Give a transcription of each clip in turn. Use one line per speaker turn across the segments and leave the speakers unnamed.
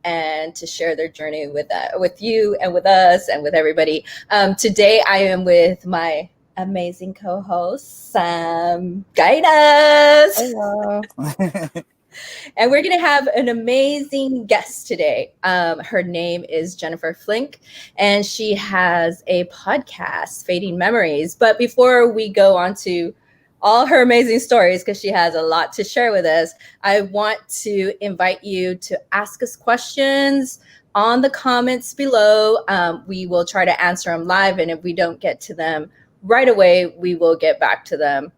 and to share their journey with you and with us and with everybody. Today I am with my amazing co-host, Sam. Guide us.
Hello.
And we're going to have an amazing guest today. Her name is Jennifer Fink, and she has a podcast, Fading Memories. But before we go on to all her amazing stories, because she has a lot to share with us, I want to invite you to ask us questions on the comments below. We will try to answer them live, and if we don't get to them right away, we will get back to them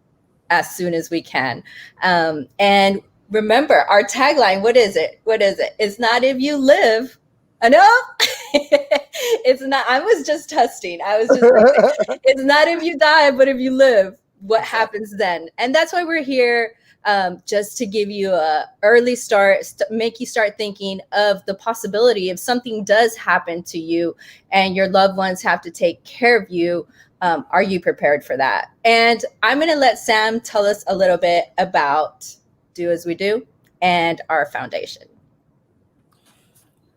as soon as we can. And remember our tagline. What is it? It's not if you live. No, it's not. I was just testing. It's not if you die, but if you live, what happens then? And that's why we're here, just to give you a early start, make you start thinking of the possibility if something does happen to you and your loved ones have to take care of you. Are you prepared for that? And I'm going to let Sam tell us a little bit about DoAsWeDo and our foundation.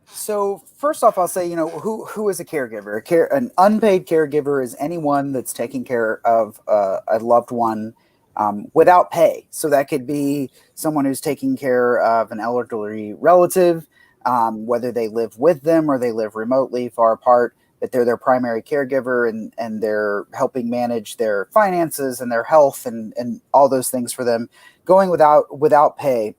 So first off, I'll say, who is a caregiver? An unpaid caregiver is anyone that's taking care of a loved one without pay. So that could be someone who's taking care of an elderly relative, whether they live with them or they live remotely, far apart, that they're their primary caregiver and they're helping manage their finances and their health and all those things for them, going without pay.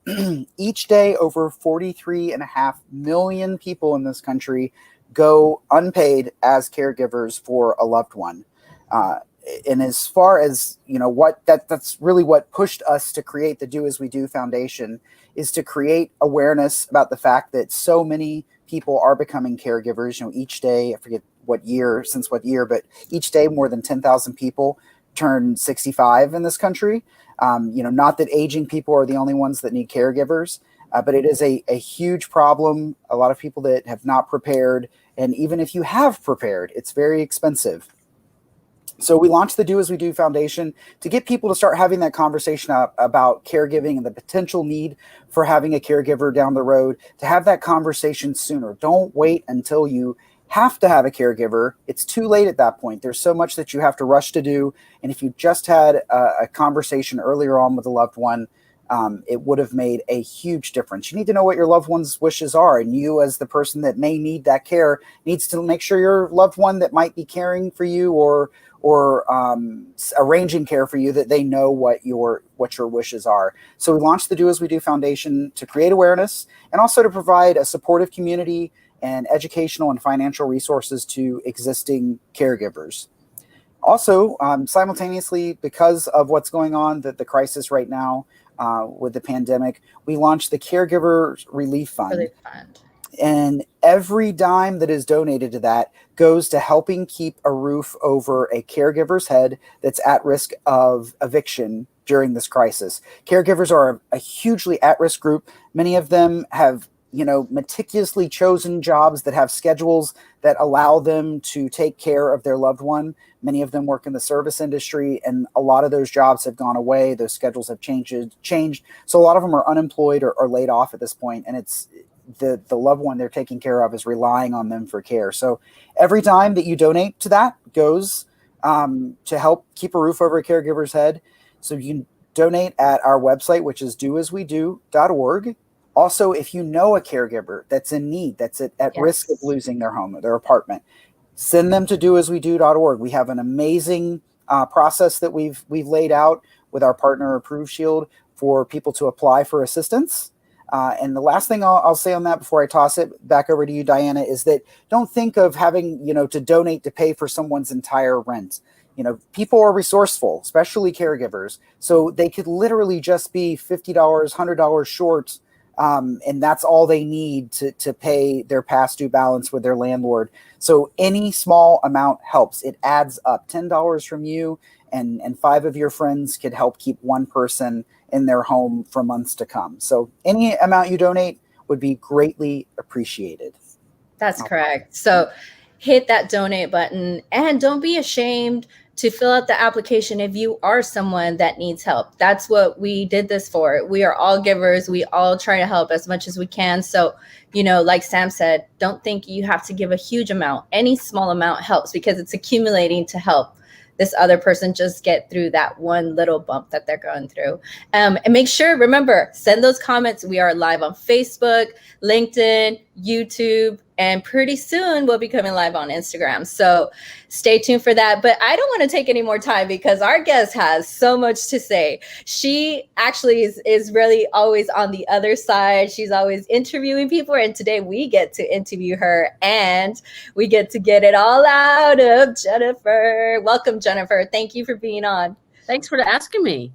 Each day, over 43.5 million people in this country go unpaid as caregivers for a loved one. And as far as, that's really what pushed us to create the DoAsWeDo Foundation, is to create awareness about the fact that so many people are becoming caregivers. Each day, I forget what year, but each day more than 10,000 people turn 65 in this country. Not that aging people are the only ones that need caregivers, but it is a huge problem. A lot of people that have not prepared, and even if you have prepared, it's very expensive. So we launched the DoAsWeDo Foundation to get people to start having that conversation about caregiving and the potential need for having a caregiver down the road, to have that conversation sooner. Don't wait until you have to have a caregiver. It's too late at that point. There's so much that you have to rush to do. And if you just had a conversation earlier on with a loved one, it would have made a huge difference. You need to know what your loved one's wishes are. And you, as the person that may need that care, needs to make sure your loved one that might be caring for you or arranging care for you, that they know what your wishes are. So we launched the DoAsWeDo Foundation to create awareness and also to provide a supportive community and educational and financial resources to existing caregivers. Also, simultaneously, because of what's going on, the crisis right now with the pandemic, we launched the Caregiver Relief Fund. And every dime that is donated to that goes to helping keep a roof over a caregiver's head that's at risk of eviction during this crisis. Caregivers are a hugely at-risk group. Many of them have meticulously chosen jobs that have schedules that allow them to take care of their loved one. Many of them work in the service industry, and a lot of those jobs have gone away. Those schedules have changed. So a lot of them are unemployed or laid off at this point, and it's the loved one they're taking care of is relying on them for care. So every time that you donate to that goes to help keep a roof over a caregiver's head. So you can donate at our website, which is DoAsWeDo.org. Also, if you know a caregiver that's in need, that's at risk of losing their home or their apartment, send them to DoAsWeDo.org. We have an amazing process that we've laid out with our partner Approve Shield for people to apply for assistance. And the last thing I'll say on that before I toss it back over to you, Diana, is that don't think of having to donate to pay for someone's entire rent. People are resourceful, especially caregivers, so they could literally just be $50, $100 short. And that's all they need to pay their past due balance with their landlord. So any small amount helps. It adds up. $10 from you and 5 of your friends could help keep one person in their home for months to come. So any amount you donate would be greatly appreciated.
That's correct. So hit that donate button and don't be ashamed. to fill out the application if you are someone that needs help. That's what we did this for. We are all givers. We all try to help as much as we can. So, you know, like Sam said, don't think you have to give a huge amount. Any small amount helps because it's accumulating to help this other person just get through that one little bump that they're going through. And make sure, remember, send those comments. We are live on Facebook, LinkedIn, YouTube, and pretty soon we'll be coming live on Instagram. So stay tuned for that. But I don't want to take any more time because our guest has so much to say. She actually is really always on the other side. She's always interviewing people. And today we get to interview her and we get to get it all out of Jennifer. Welcome, Jennifer. Thank you for being on.
Thanks for asking me.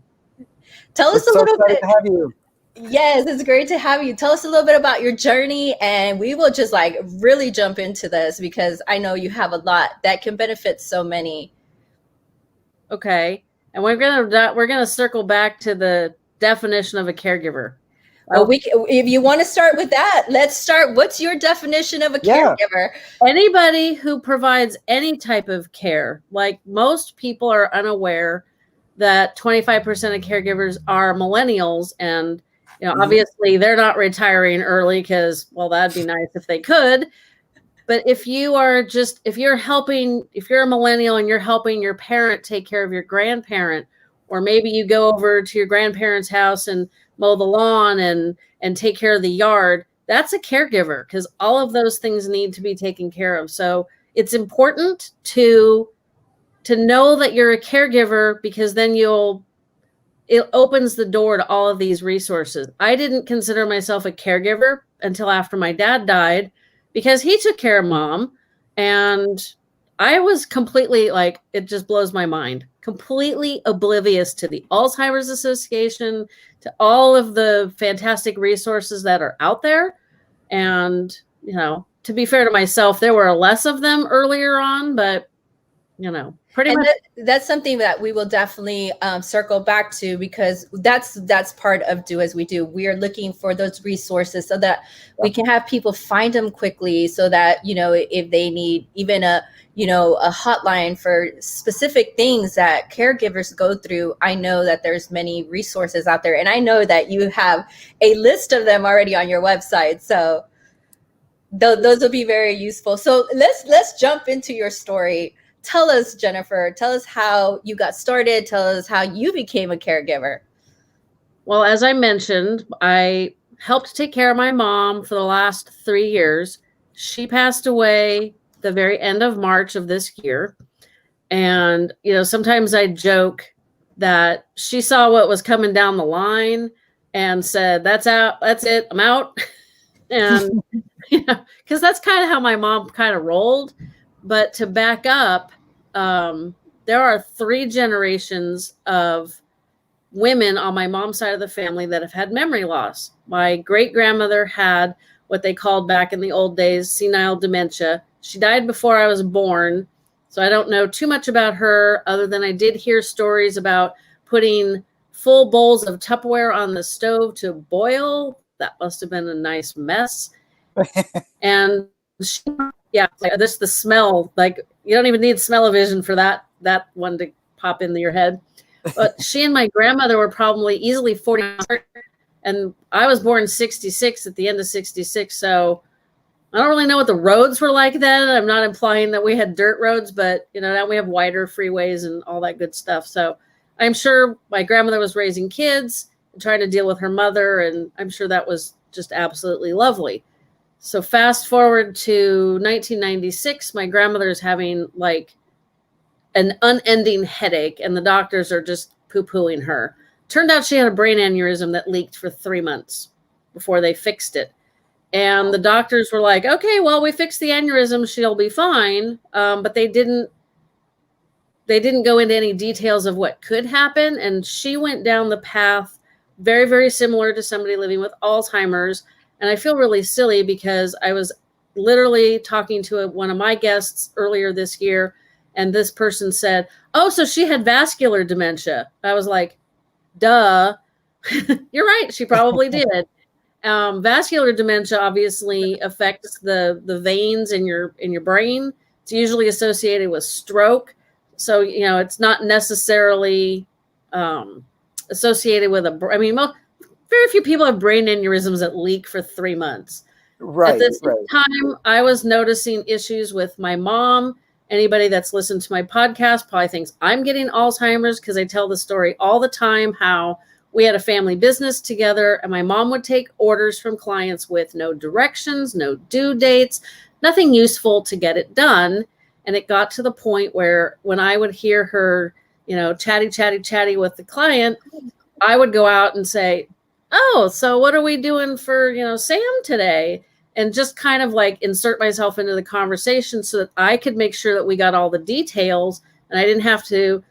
Tell us a little bit.
To have you.
Yes, it's great to have you. Tell us a little bit about your journey and we will just like really jump into this because I know you have a lot that can benefit so many.
Okay. And we're gonna circle back to the definition of a caregiver.
Well, if you want to start with that, let's start. What's your definition of a caregiver?
Anybody who provides any type of care. Like most people are unaware that 25% of caregivers are millennials, and you know, obviously they're not retiring early because, well, that'd be nice if they could. But if you're a millennial and you're helping your parent take care of your grandparent, or maybe you go over to your grandparents' house and mow the lawn and take care of the yard, that's a caregiver because all of those things need to be taken care of. So it's important to know that you're a caregiver because then it opens the door to all of these resources. I didn't consider myself a caregiver until after my dad died because he took care of mom. And I was completely like, it just blows my mind, completely oblivious to the Alzheimer's Association, to all of the fantastic resources that are out there. And, you know, to be fair to myself, there were less of them earlier on, but you know, pretty much.
That's something that we will definitely circle back to because that's part of Do As We Do. We are looking for those resources so that we can have people find them quickly so that, you know, if they need even a hotline for specific things that caregivers go through, I know that there's many resources out there. And I know that you have a list of them already on your website. So those will be very useful. So let's jump into your story. Tell us, Jennifer, tell us how you got started. Tell us how you became a caregiver.
Well, as I mentioned, I helped take care of my mom for the last 3 years. She passed away the very end of March of this year. And, you know, sometimes I joke that she saw what was coming down the line and said, that's it, I'm out. And, you know, because that's kind of how my mom kind of rolled. But to back up, there are 3 generations of women on my mom's side of the family that have had memory loss. My great-grandmother had what they called back in the old days senile dementia. She died before I was born, so I don't know too much about her other than I did hear stories about putting full bowls of Tupperware on the stove to boil. That must have been a nice mess. And the smell, like you don't even need smell-o-vision for that one to pop into your head. But she and my grandmother were probably easily 40, and I was born in 66 at the end of 66. So I don't really know what the roads were like then. I'm not implying that we had dirt roads, but you know, now we have wider freeways and all that good stuff. So I'm sure my grandmother was raising kids and trying to deal with her mother, and I'm sure that was just absolutely lovely. So fast forward to 1996, my grandmother is having like an unending headache and the doctors are just poo-pooing her. Turned out she had a brain aneurysm that leaked for 3 months before they fixed it. And the doctors were like, okay, well, we fixed the aneurysm, she'll be fine. But they didn't go into any details of what could happen. And she went down the path very, very similar to somebody living with Alzheimer's. And I feel really silly because I was literally talking to one of my guests earlier this year, and this person said, oh, so she had vascular dementia. I was like, duh. You're right. She probably did. Vascular dementia obviously affects the veins in your brain. It's usually associated with stroke. So, it's not necessarily associated with very few people have brain aneurysms that leak for 3 months.
Right.
At the same time, I was noticing issues with my mom. Anybody that's listened to my podcast probably thinks I'm getting Alzheimer's because I tell the story all the time how we had a family business together and my mom would take orders from clients with no directions, no due dates, nothing useful to get it done. And it got to the point where when I would hear her, chatty with the client, I would go out and say, oh, so what are we doing for, Sam today? And just kind of like insert myself into the conversation so that I could make sure that we got all the details and I didn't have to,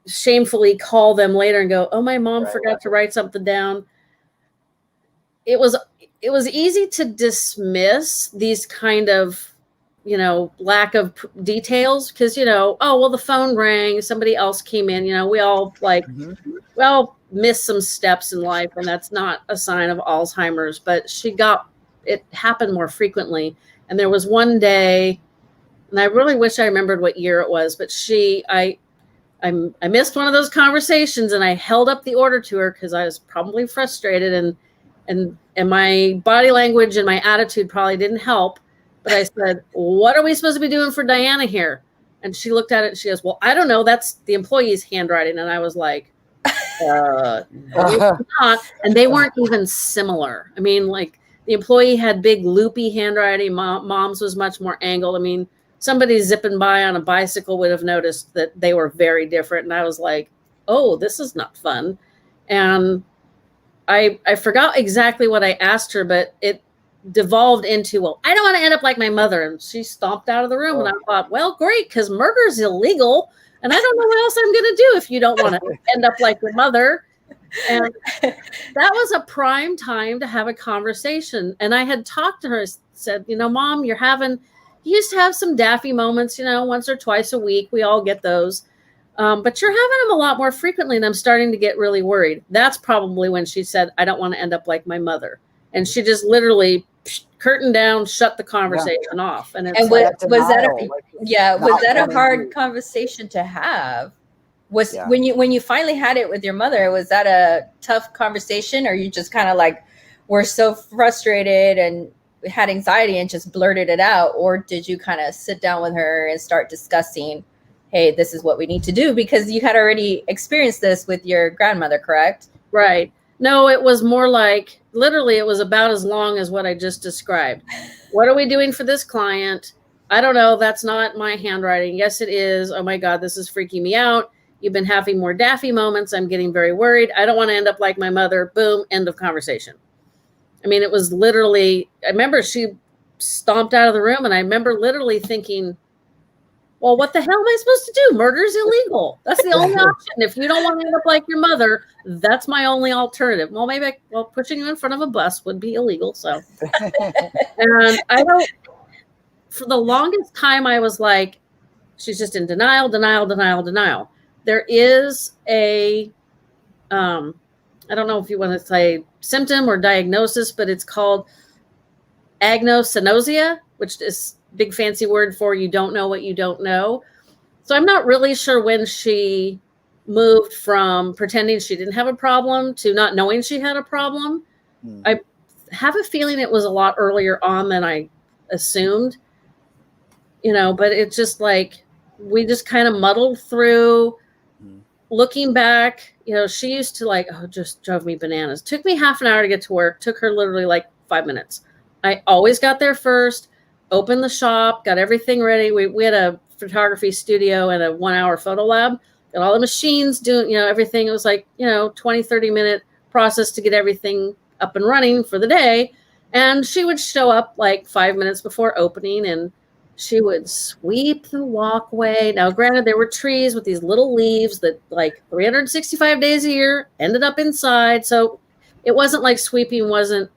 shamefully call them later and go, oh, my mom forgot to write something down. It was easy to dismiss these kind of, lack of details because, oh, well, the phone rang, somebody else came in, we all miss some steps in life, and that's not a sign of Alzheimer's, but it happened more frequently. And there was one day, and I really wish I remembered what year it was, but I missed one of those conversations and I held up the order to her because I was probably frustrated and my body language and my attitude probably didn't help. But I said, what are we supposed to be doing for Diana here? And she looked at it and she goes, well, I don't know. That's the employee's handwriting. And I was like, not. And they weren't even similar. I mean, like the employee had big loopy handwriting. Mom's was much more angled. I mean, somebody zipping by on a bicycle would have noticed that they were very different. And I was like, oh, this is not fun. And I forgot exactly what I asked her, but it devolved into, well, I don't want to end up like my mother. And she stomped out of the room. And I thought, well, great, because murder is illegal. And I don't know what else I'm going to do if you don't want to end up like your mother. And that was a prime time to have a conversation. And I had talked to her, said, Mom, you used to have some daffy moments, once or twice a week. We all get those. But you're having them a lot more frequently. And I'm starting to get really worried. That's probably when she said, I don't want to end up like my mother. And she just literally curtain down, shut the conversation off. And
was that a hard conversation to have? When you finally had it with your mother, was that a tough conversation, or you just kind of like were so frustrated and had anxiety and just blurted it out? Or did you kind of sit down with her and start discussing, hey, this is what we need to do? Because you had already experienced this with your grandmother, correct?
Right. No, it was more like, literally, it was about as long as what I just described. What are we doing for this client? I don't know. That's not my handwriting. Yes, it is. Oh my God, this is freaking me out. You've been having more daffy moments. I'm getting very worried. I don't want to end up like my mother. Boom, end of conversation. I mean, it was literally, I remember she stomped out of the room and I remember literally thinking, well, what the hell am I supposed to do? Murder's illegal. That's the only option. If you don't want to end up like your mother, that's my only alternative. Well, maybe pushing you in front of a bus would be illegal. So, and for the longest time, I was like, she's just in denial. There is I don't know if you want to say symptom or diagnosis, but it's called anosognosia, which is big fancy word for you don't know what you don't know. So I'm not really sure when she moved from pretending she didn't have a problem to not knowing she had a problem. I have a feeling it was a lot earlier on than I assumed, but it's just like, we just kind of muddled through. Looking back, she used to just drove me bananas. Took me half an hour to get to work. Took her literally like 5 minutes. I always got there first. Opened the shop, got everything ready. We had a photography studio and a 1-hour photo lab. Got all the machines doing, everything. It was like, 20, 30-minute process to get everything up and running for the day. And she would show up like 5 minutes before opening and she would sweep the walkway. Now, granted, there were trees with these little leaves that like 365 days a year ended up inside. So it wasn't like sweeping wasn't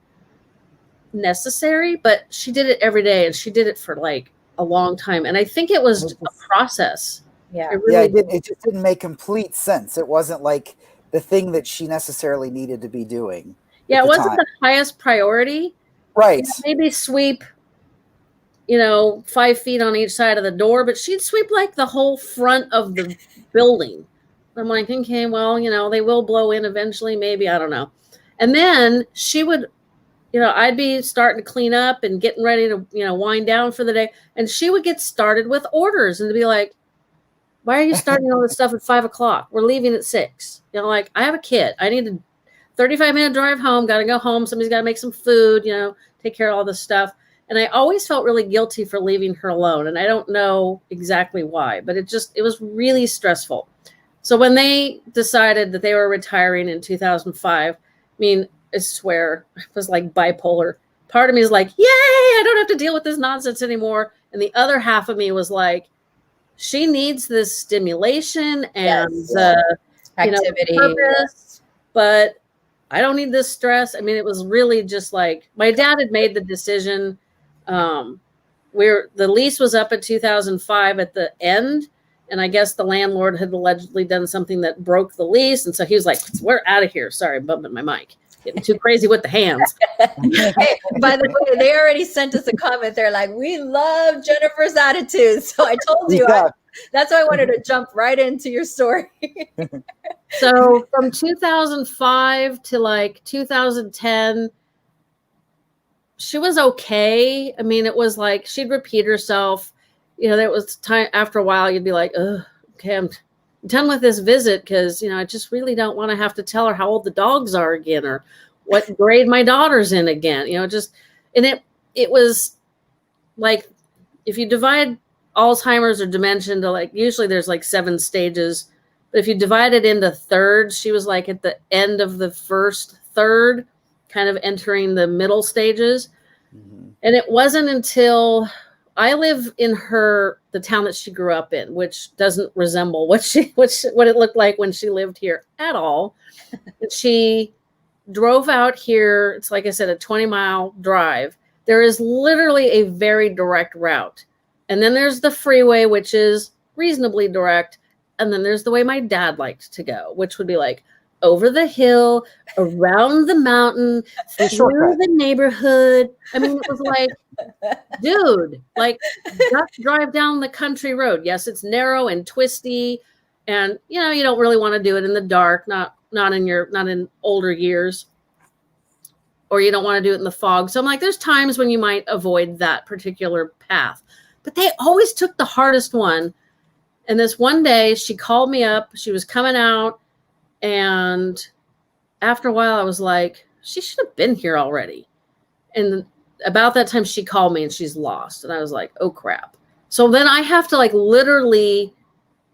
necessary, but she did it every day and she did it for like a long time. And I think it was a process.
Yeah.
It just didn't make complete sense. It wasn't like the thing that she necessarily needed to be doing.
Yeah, it wasn't the highest priority.
Right.
Maybe sweep 5 feet on each side of the door, but she'd sweep like the whole front of the building. I'm like, okay, well, they will blow in eventually, maybe, I don't know. And then she would, I'd be starting to clean up and getting ready to, wind down for the day. And she would get started with orders and to be like, why are you starting all this stuff at 5 o'clock? We're leaving at 6. Like, I have a kid. I need a 35-minute drive home. Got to go home. Somebody's got to make some food, take care of all this stuff. And I always felt really guilty for leaving her alone. And I don't know exactly why, but it was really stressful. So when they decided that they were retiring in 2005, I swear, I was like bipolar. Part of me is like, yay, I don't have to deal with this nonsense anymore. And the other half of me was like, she needs this stimulation and
activity.
Purpose, but I don't need this stress. It was really just like, my dad had made the decision. The lease was up in 2005 at the end. And I guess the landlord had allegedly done something that broke the lease. And so he was like, we're out of here. Sorry, I'm bumping my mic. Getting too crazy with the hands.
Hey, by the way, they already sent us a comment. They're like, we love Jennifer's attitude. So I told you, that's why I wanted to jump right into your story.
So from 2005 to like 2010, she was okay. It was like she'd repeat herself. There was time after a while you'd be like, oh, okay, I'm done with this visit because, I just really don't want to have to tell her how old the dogs are again or what grade my daughter's in again. And it was like, if you divide Alzheimer's or dementia into like, usually there's like 7 stages, but if you divide it into thirds, she was like at the end of the first third, kind of entering the middle stages. Mm-hmm. And it wasn't until I live in the town that she grew up in, which doesn't resemble what it looked like when she lived here at all. She drove out here. It's like I said, a 20-mile drive. There is literally a very direct route. And then there's the freeway, which is reasonably direct. And then there's the way my dad liked to go, which would be like over the hill, around the mountain, through the neighborhood. It was like, dude, like, just drive down the country road. Yes, it's narrow and twisty, and you don't really want to do it in the dark, not in older years, or you don't want to do it in the fog. So I'm like, there's times when you might avoid that particular path, but they always took the hardest one. And this one day she called me up. She was coming out. And after a while, I was like, she should have been here already. And about that time, she called me and she's lost. And I was like, oh, crap. So then I have to like literally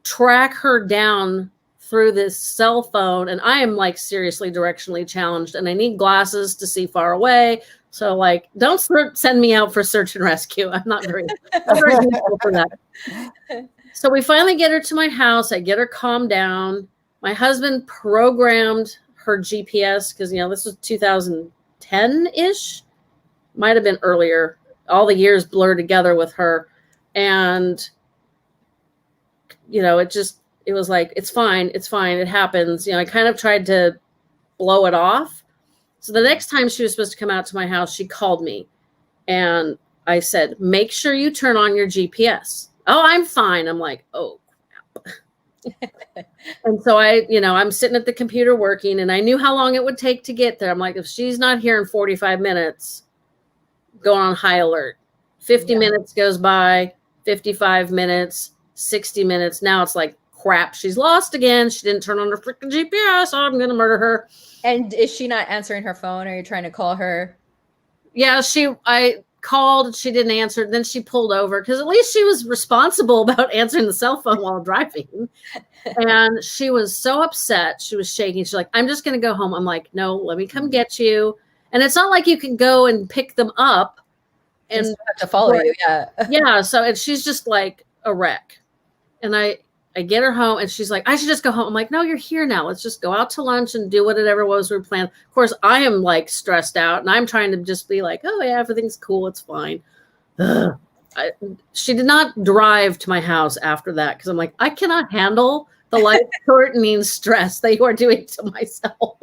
track her down through this cell phone. And I am like seriously directionally challenged. And I need glasses to see far away. So like, don't send me out for search and rescue. I'm not very useful for that. So we finally get her to my house. I get her calmed down. My husband programmed her GPS because, this was 2010-ish. Might have been earlier. All the years blur together with her. And, it was like, it's fine. It happens. I kind of tried to blow it off. So the next time she was supposed to come out to my house, she called me. And I said, make sure you turn on your GPS. Oh, I'm fine. I'm like, oh, crap. And so I'm sitting at the computer working, and I knew how long it would take to get there. I'm like, if she's not here in 45 minutes, going on high alert. 50 minutes goes by, 55 minutes, 60 minutes. Now it's like, crap, she's lost again. She didn't turn on her freaking GPS. Oh, I'm going to murder her.
And is she not answering her phone? Or are you trying to call her?
Yeah, I called, she didn't answer. Then she pulled over because at least she was responsible about answering the cell phone while driving. And she was so upset. She was shaking. She's like, I'm just going to go home. I'm like, no, let me come get you. And it's not like you can go and pick them up and
have to follow you. Yeah.
Yeah. So, and she's just like a wreck. And I get her home and she's like, I should just go home. I'm like, no, you're here now. Let's just go out to lunch and do whatever it was we were planning. Of course, I am like stressed out and I'm trying to just be like, oh yeah, everything's cool. It's fine. She did not drive to my house after that because I'm like, I cannot handle the life-shortening stress that you are doing to myself.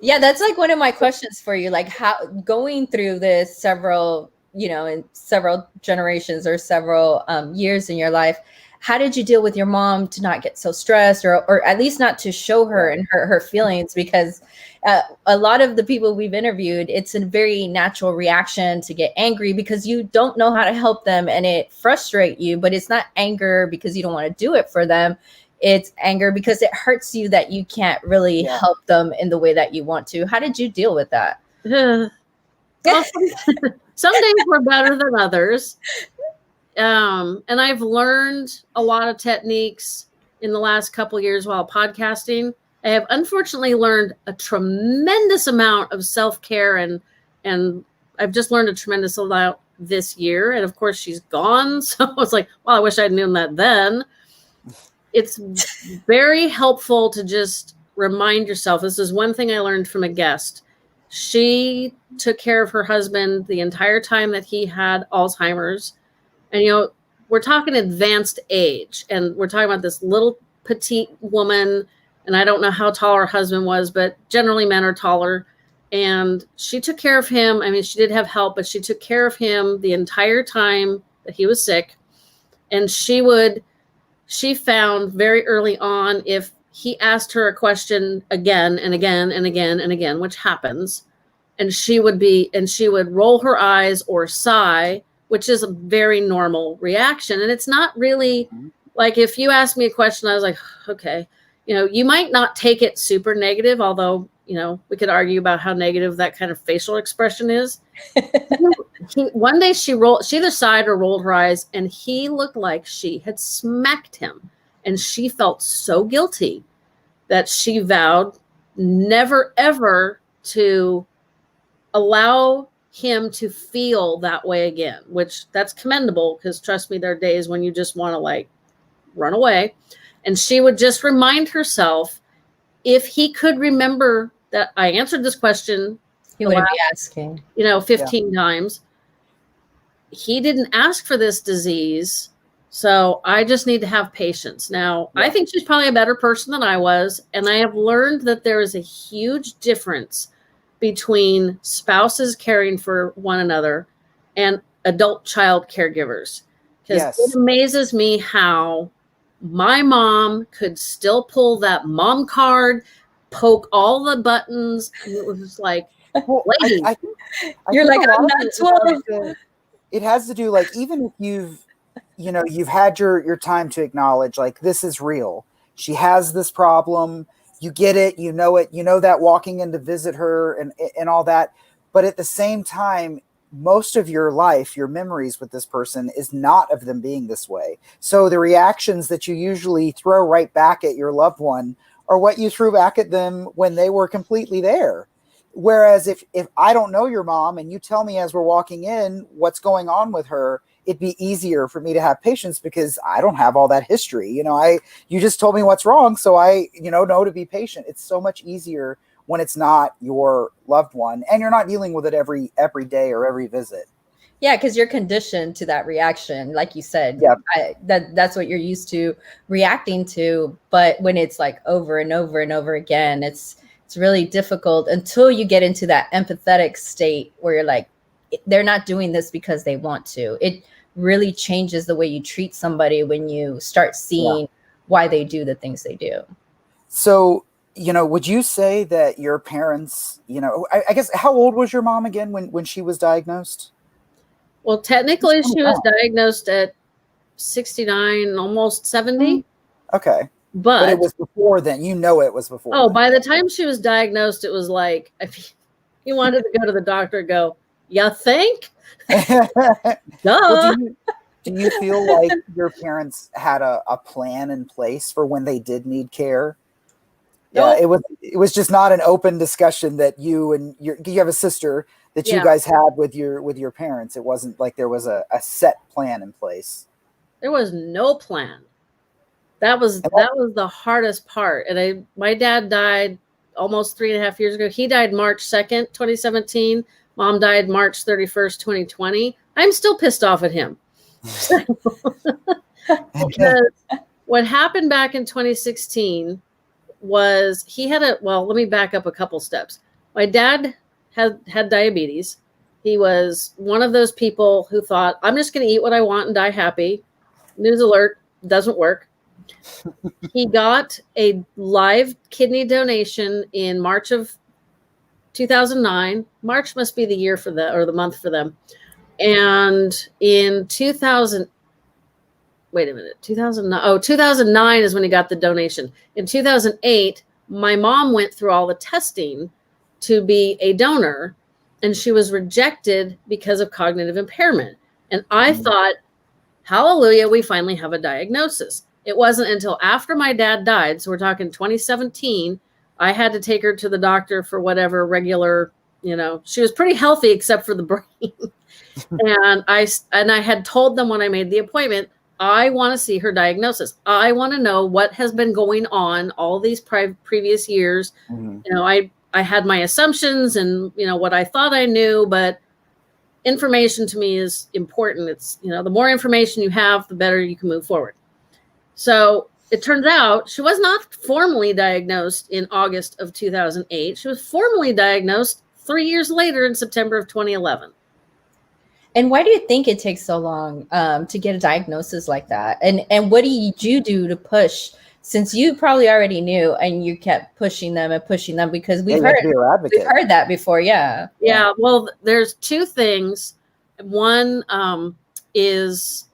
Yeah, that's like one of my questions for you. Like, how going through this several in several generations or several years in your life. How did you deal with your mom to not get so stressed, or at least not to show her and her feelings? Because a lot of the people we've interviewed, it's a very natural reaction to get angry because you don't know how to help them and it frustrates you, but it's not anger because you don't want to do it for them. It's anger because it hurts you that you can't really help them in the way that you want to. How did you deal with that?
Well, some days were better than others. And I've learned a lot of techniques in the last couple of years while podcasting. I have unfortunately learned a tremendous amount of self-care, and I've just learned a tremendous amount this year. And of course she's gone. So it's like, well, I wish I'd known that then. It's very helpful to just remind yourself. This is one thing I learned from a guest. She took care of her husband the entire time that he had Alzheimer's. And, we're talking advanced age, and we're talking about this little petite woman, and I don't know how tall her husband was, but generally men are taller. And she took care of him. I mean, she did have help, but she took care of him the entire time that he was sick. And she found very early on, if he asked her a question again and again and again and again, which happens, and she would roll her eyes or sigh, which is a very normal reaction. And it's not really like, if you ask me a question, I was like, okay, you might not take it super negative, although, we could argue about how negative that kind of facial expression is. One day she either sighed or rolled her eyes, and he looked like she had smacked him. And she felt so guilty that she vowed never, ever to allow him to feel that way again, which that's commendable, because trust me, there are days when you just want to run away. And she would just remind herself, if he could remember that I answered this question,
he wouldn't be asking,
15 times. He didn't ask for this disease. So I just need to have patience. Now, I think she's probably a better person than I was. And I have learned that there is a huge difference between spouses caring for one another and adult child caregivers. Because it amazes me how my mom could still pull that mom card, poke all the buttons, and it was just like,
I
you're like, I'm not 12.
It has to do, even if you've had your time to acknowledge, this is real. She has this problem. You get it. You know it. You know that walking in to visit her and all that. But at the same time, most of your life, your memories with this person is not of them being this way. So the reactions that you usually throw right back at your loved one are what you threw back at them when they were completely there. Whereas if I don't know your mom and you tell me as we're walking in what's going on with her, it'd be easier for me to have patience because I don't have all that history. You just told me what's wrong. So I, know to be patient. It's so much easier when it's not your loved one and you're not dealing with it every day or every visit.
Yeah, because you're conditioned to that reaction, like you said.
Yeah,
that's what you're used to reacting to. But when it's over and over and over again, it's really difficult until you get into that empathetic state where you're like, they're not doing this because they want to. It really changes the way you treat somebody when you start seeing why they do the things they do.
So, would you say that your parents, I guess, how old was your mom again when she was diagnosed?
Well, technically she was diagnosed at 69, almost 70.
Okay.
But
it was before then. It was before.
Oh, by the time she was diagnosed, it was like, if you wanted to go to the doctor, go, you think?
Well, do you feel like your parents had a plan in place for when they did need care?
Nope.
Yeah, it was just not an open discussion that you and you have a sister that you guys had with your parents. It wasn't like there was a set plan in place.
There was no plan. That was the hardest part. And my dad died almost 3.5 years ago. He died March 2nd, 2017. Mom died March 31st, 2020. I'm still pissed off at him. Because what happened back in 2016 was let me back up a couple steps. My dad had diabetes. He was one of those people who thought, I'm just going to eat what I want and die happy. News alert, doesn't work. He got a live kidney donation in March of 2009. March must be the year for them, or the month for them. And in 2009 is when he got the donation. In 2008, my mom went through all the testing to be a donor, and she was rejected because of cognitive impairment. And I thought, hallelujah, we finally have a diagnosis. It wasn't until after my dad died, so we're talking 2017, I had to take her to the doctor for whatever regular, she was pretty healthy except for the brain. and I had told them when I made the appointment, I want to see her diagnosis. I want to know what has been going on all these previous years. I had my assumptions and, what I thought I knew, but information to me is important. It's, the more information you have, the better you can move forward. So it turns out she was not formally diagnosed in August of 2008. She was formally diagnosed 3 years later in September of 2011.
And why do you think it takes so long to get a diagnosis like that? And what did you do to push, since you probably already knew and you kept pushing them, because we've heard that before. Yeah.
Yeah. Well, there's two things. One is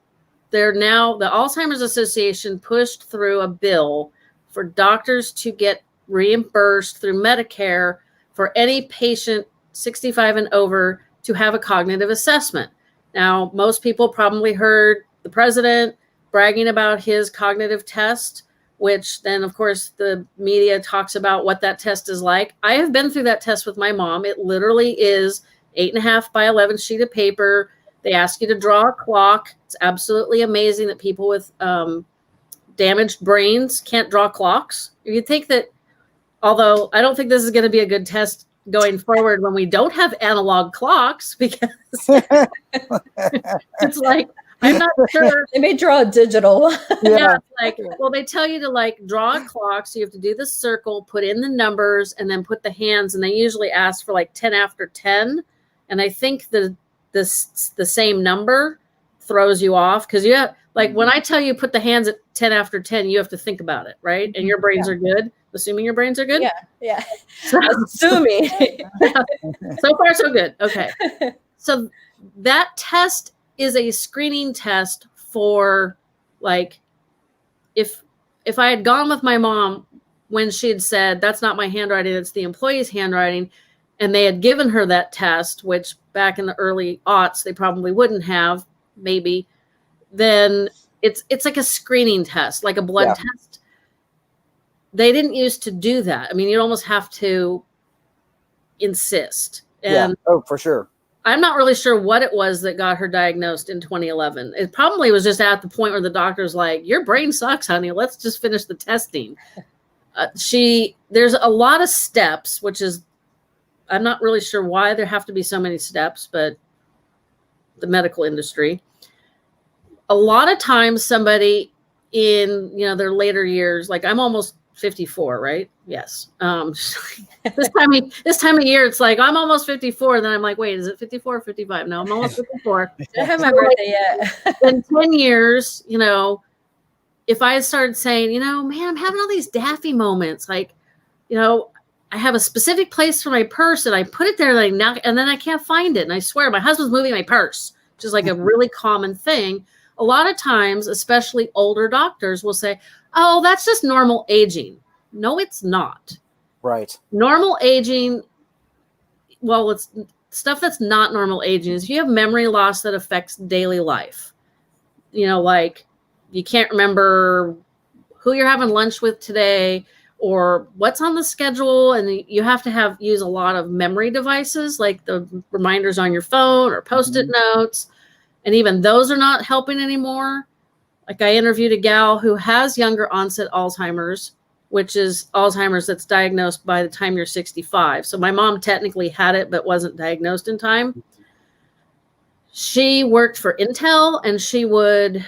the Alzheimer's Association pushed through a bill for doctors to get reimbursed through Medicare for any patient 65 and over to have a cognitive assessment. Now, most people probably heard the president bragging about his cognitive test, which then, of course, the media talks about what that test is like. I have been through that test with my mom. It literally is 8.5 by 11 sheet of paper. They ask you to draw a clock. It's absolutely amazing that people with damaged brains can't draw clocks. You'd think that, although I don't think this is going to be a good test going forward when we don't have analog clocks, because it's like, I'm not sure.
They may draw a digital.
Yeah. They tell you to draw a clock. So you have to do the circle, put in the numbers, and then put the hands. And they usually ask for 10 after 10. And I think the same number throws you off, because you have, when I tell you put the hands at 10 after 10, you have to think about it, right? And your brains are good. Assuming your brains are good?
Yeah. Assuming.
So far, so good. Okay. So that test is a screening test for, if I had gone with my mom when she had said, that's not my handwriting, it's the employee's handwriting, and they had given her that test, which back in the early aughts, they probably wouldn't have, maybe, then it's like a screening test, like a blood test. They didn't used to do that. I mean, you almost have to insist. And
Oh, for sure.
I'm not really sure what it was that got her diagnosed in 2011. It probably was just at the point where the doctor's like, your brain sucks, honey. Let's just finish the testing. There's a lot of steps, which is, I'm not really sure why there have to be so many steps, but the medical industry. A lot of times somebody in, their later years, I'm almost 54, right? Yes. This time of year, it's I'm almost 54. Then I'm like, wait, is it 54 or 55? No, I'm almost 54.
I don't have my birthday yet.
In 10 years, if I started saying, man, I'm having all these daffy moments, I have a specific place for my purse and I put it there and then I can't find it. And I swear my husband's moving my purse, which is a really common thing. A lot of times, especially older doctors will say, oh, that's just normal aging. No, it's not.
Right.
Normal aging, well, it's stuff that's not normal aging is if you have memory loss that affects daily life. You can't remember who you're having lunch with today or what's on the schedule, and you have to use a lot of memory devices like the reminders on your phone or Post-it notes, and even those are not helping anymore. I interviewed a gal who has younger onset Alzheimer's, which is Alzheimer's that's diagnosed by the time you're 65. So my mom technically had it, but wasn't diagnosed in time. She worked for Intel, and she would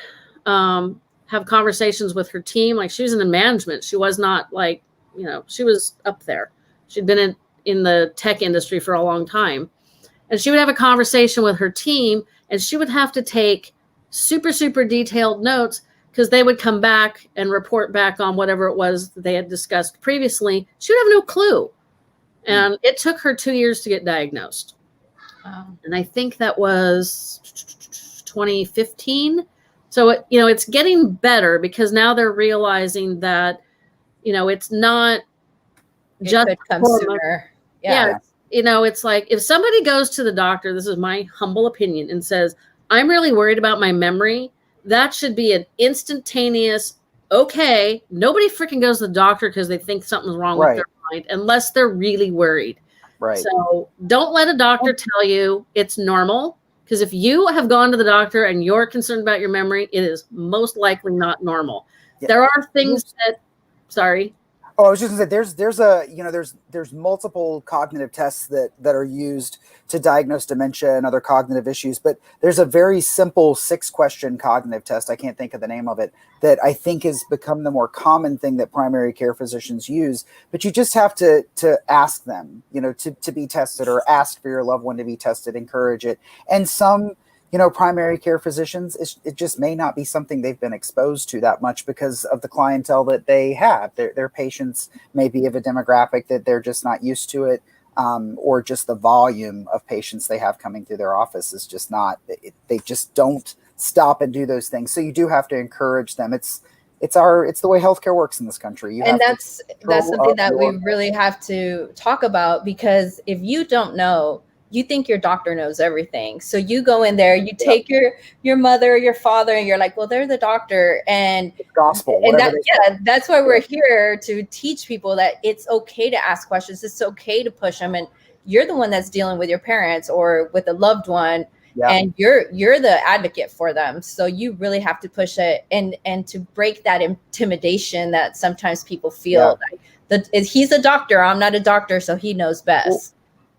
have conversations with her team. She was in the management. She was not she was up there. She'd been in the tech industry for a long time. And she would have a conversation with her team, and she would have to take super, super detailed notes because they would come back and report back on whatever it was that they had discussed previously. She would have no clue. And it took her 2 years to get diagnosed. And I think that was 2015. So, it's getting better because now they're realizing that, it's not just
it could come sooner.
Yeah. It's like if somebody goes to the doctor, this is my humble opinion, and says, I'm really worried about my memory, that should be an instantaneous, okay, nobody freaking goes to the doctor because they think something's wrong with their mind unless they're really worried.
Right.
So don't let a doctor tell you it's normal, because if you have gone to the doctor and you're concerned about your memory, it is most likely not normal. Yeah. There are things that, sorry.
Oh, I was just gonna say there's multiple cognitive tests that are used to diagnose dementia and other cognitive issues, but there's a very simple 6-question cognitive test, I can't think of the name of it, that I think has become the more common thing that primary care physicians use. But you just have to ask them, to be tested, or ask for your loved one to be tested, encourage it. And some primary care physicians, it just may not be something they've been exposed to that much because of the clientele that they have. Their patients may be of a demographic that they're just not used to it, or just the volume of patients they have coming through their office is just not, they just don't stop and do those things. So you do have to encourage them. It's the way healthcare works in this country.
That's something that we really have to talk about, because if you don't know, you think your doctor knows everything. So you go in there, you take your mother or your father, and you're like, well, they're the doctor. And
it's gospel.
And that's why we're here, to teach people that it's okay to ask questions. It's okay to push them. And you're the one that's dealing with your parents or with a loved one. Yeah. And you're the advocate for them. So you really have to push it and to break that intimidation that sometimes people feel. Yeah. Like he's a doctor. I'm not a doctor, so he knows best.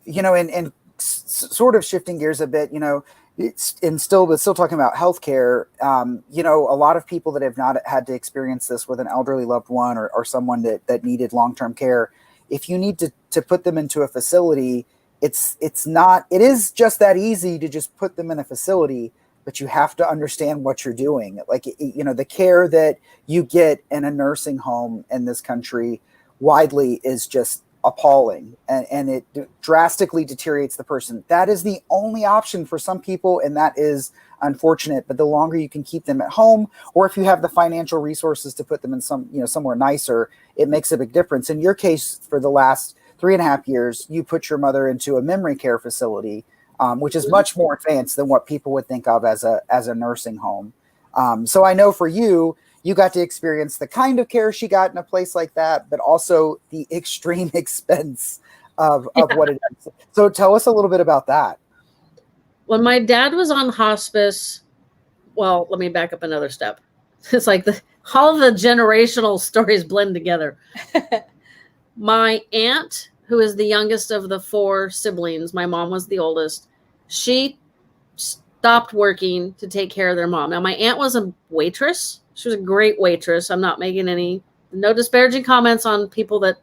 Well, and sort of shifting gears a bit, but still talking about healthcare. A lot of people that have not had to experience this with an elderly loved one or someone that needed long-term care, if you need to put them into a facility, it is just that easy to just put them in a facility, but you have to understand what you're doing. Like, the care that you get in a nursing home in this country widely is just appalling, and it drastically deteriorates the person. That is the only option for some people, and that is unfortunate. But the longer you can keep them at home, or if you have the financial resources to put them in somewhere nicer, it makes a big difference. In your case, for the last 3.5 years, you put your mother into a memory care facility, which is much more advanced than what people would think of as a nursing home. So I know for you got to experience the kind of care she got in a place like that, but also the extreme expense of what it is. So tell us a little bit about that.
When my dad was on hospice, well, let me back up another step. It's like all the generational stories blend together. My aunt, who is the youngest of the 4 siblings, my mom was the oldest, she stopped working to take care of their mom. Now, my aunt was a waitress. She was a great waitress. I'm not making no disparaging comments on people that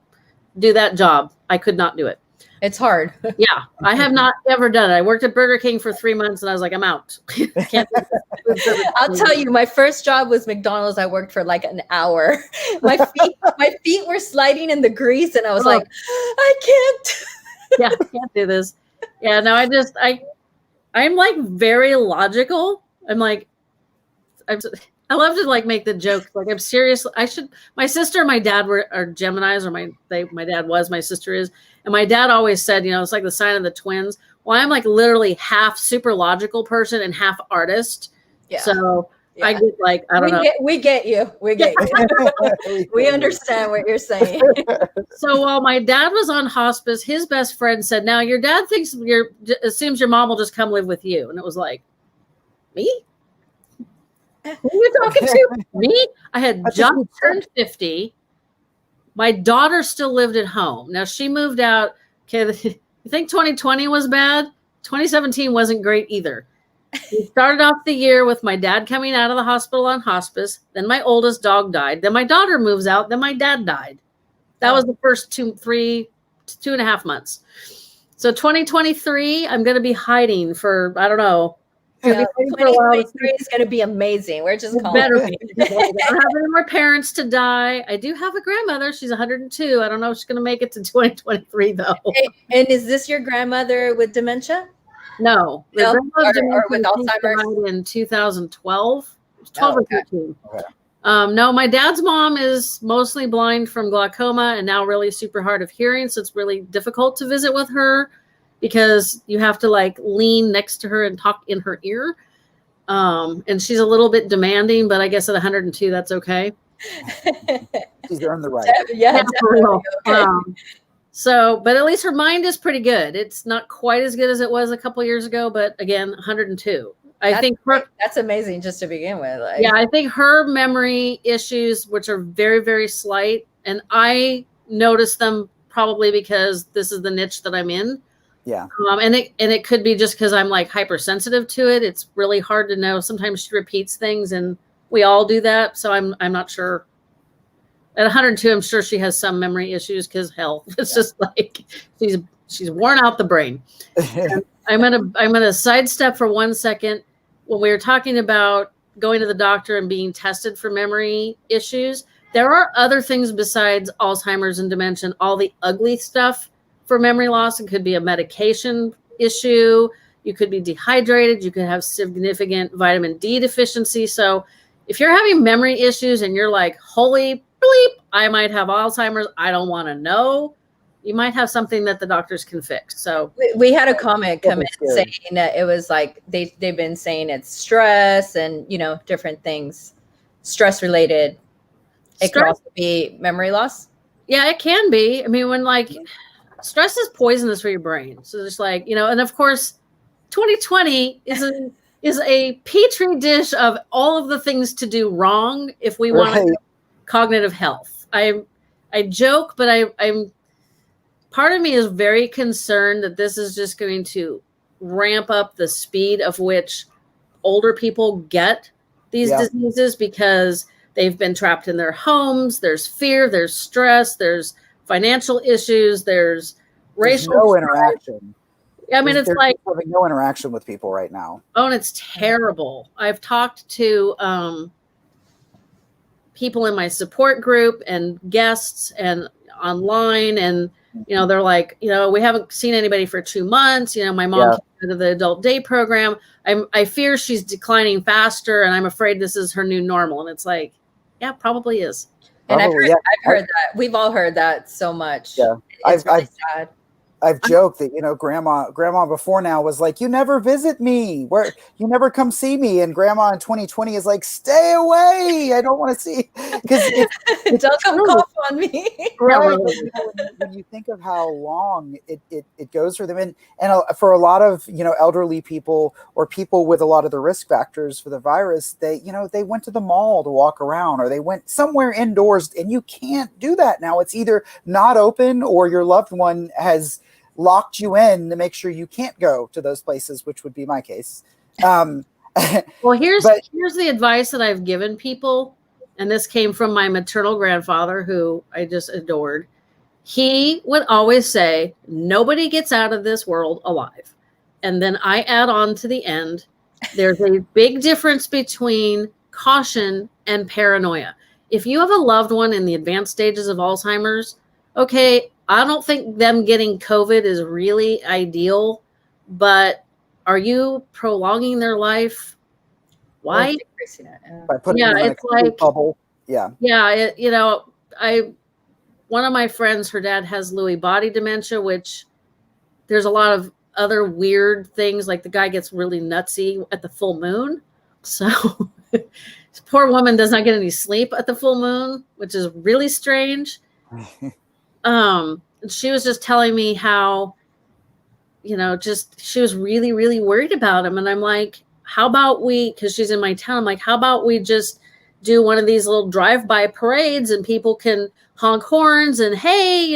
do that job. I could not do it.
It's hard.
Yeah, I have not ever done it. I worked at Burger King for 3 months, and I was like, I'm out.
I'll tell you, my first job was McDonald's. I worked for like an hour. My feet were sliding in the grease, and I was like, I can't.
Yeah, I can't do this. Yeah, no, I'm like very logical. I love to like make the joke. Like, I'm serious. My sister and my dad are Geminis, or my dad was, my sister is. And my dad always said, it's like the sign of the twins. Well, I'm like literally half super logical person and half artist. Yeah. So yeah. I get like, I don't know.
We get you. We get you. We understand what you're saying.
So while my dad was on hospice, his best friend said, now your dad assumes your mom will just come live with you. And it was like, me? Who are you talking to? Me? I had just turned 50. My daughter still lived at home. Now she moved out. Okay, you think 2020 was bad? 2017 wasn't great either. We started off the year with my dad coming out of the hospital on hospice. Then my oldest dog died. Then my daughter moves out. Then my dad died. That was the first 2.5 months. So 2023, I'm going to be hiding for, I don't know.
Yeah, 2023 is going to be amazing. We're just calling.
Better be. I don't have any more parents to die. I do have a grandmother. She's 102. I don't know if she's going to make it to 2023 though.
And is this your grandmother with dementia?
No,
No?
Or
with Alzheimer's
in 2012. 12 or 13.
Okay.
No, my dad's mom is mostly blind from glaucoma and now really super hard of hearing. So it's really difficult to visit with her because you have to like lean next to her and talk in her ear. And she's a little bit demanding, but I guess at 102, that's okay.
She's earned the right.
Yeah,
for real.
okay.
But at least her mind is pretty good. It's not quite as good as it was a couple years ago, but again, 102. I think
that's amazing just to begin with. Like,
yeah, I think her memory issues, which are very, very slight, and I notice them probably because this is the niche that I'm in.
Yeah.
And it could be just because I'm like hypersensitive to it. It's really hard to know. Sometimes she repeats things, and we all do that. So I'm not sure. At 102, I'm sure she has some memory issues because hell, it's just like she's worn out the brain. I'm gonna sidestep for 1 second. When we were talking about going to the doctor and being tested for memory issues, there are other things besides Alzheimer's and dementia, all the ugly stuff for memory loss. It could be a medication issue. You could be dehydrated. You could have significant vitamin D deficiency. So if you're having memory issues and you're like, holy bleep, I might have Alzheimer's, I don't want to know, you might have something that the doctors can fix. So
we had a comment come in saying that it was like they've been saying it's stress and different things, stress related. It could also be memory loss.
Yeah, it can be. I mean, when like stress is poisonous for your brain. So just like, and of course 2020 is a petri dish of all of the things to do wrong if we want cognitive health. I joke, but I'm part of me is very concerned that this is just going to ramp up the speed of which older people get these diseases because they've been trapped in their homes. There's fear, there's stress, there's financial issues, there's racial
no interaction.
I mean, it's like
having no interaction with people right now.
Oh, and it's terrible. I've talked to people in my support group and guests and online, and they're like, we haven't seen anybody for 2 months. My mom came out of the adult day program. I fear she's declining faster, and I'm afraid this is her new normal. And it's like, yeah, probably is.
And I've heard that. We've all heard that so much.
Yeah,
it's really sad.
I've joked that, grandma before now was like, you never visit me, you never come see me. And grandma in 2020 is like, stay away. I don't want to see, because
don't come cough on me.
Right. When you think of how long it goes for them, and for a lot of, elderly people or people with a lot of the risk factors for the virus, they went to the mall to walk around, or they went somewhere indoors, and you can't do that now. It's either not open or your loved one has locked you in to make sure you can't go to those places, which would be my case.
Well, here's the advice that I've given people, and this came from my maternal grandfather, who I just adored. He would always say, nobody gets out of this world alive. And then I add on to the end, there's a big difference between caution and paranoia. If you have a loved one in the advanced stages of Alzheimer's, okay, I don't think them getting COVID is really ideal, but are you prolonging their life? Why?
By putting them in a bubble. Yeah.
Yeah. One of my friends, her dad has Lewy body dementia, which there's a lot of other weird things. Like the guy gets really nutsy at the full moon. So this poor woman does not get any sleep at the full moon, which is really strange. She was just telling me how, she was really, really worried about him. And I'm like, how about because she's in my town, I'm like, how about we just do one of these little drive-by parades and people can honk horns and, hey,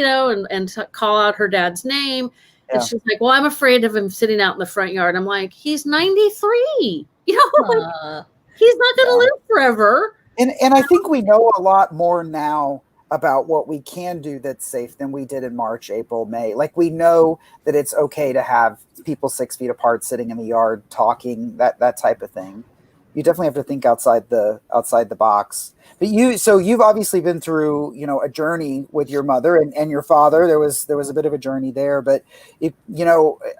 and call out her dad's name. Yeah. And she's like, well, I'm afraid of him sitting out in the front yard. I'm like, he's 93, he's not going to live forever.
And I think we know a lot more now about what we can do that's safe than we did in March, April, May. Like, we know that it's okay to have people 6 feet apart sitting in the yard talking, that type of thing. You definitely have to think outside the box. But you've obviously been through, a journey with your mother and your father. There was a bit of a journey there, but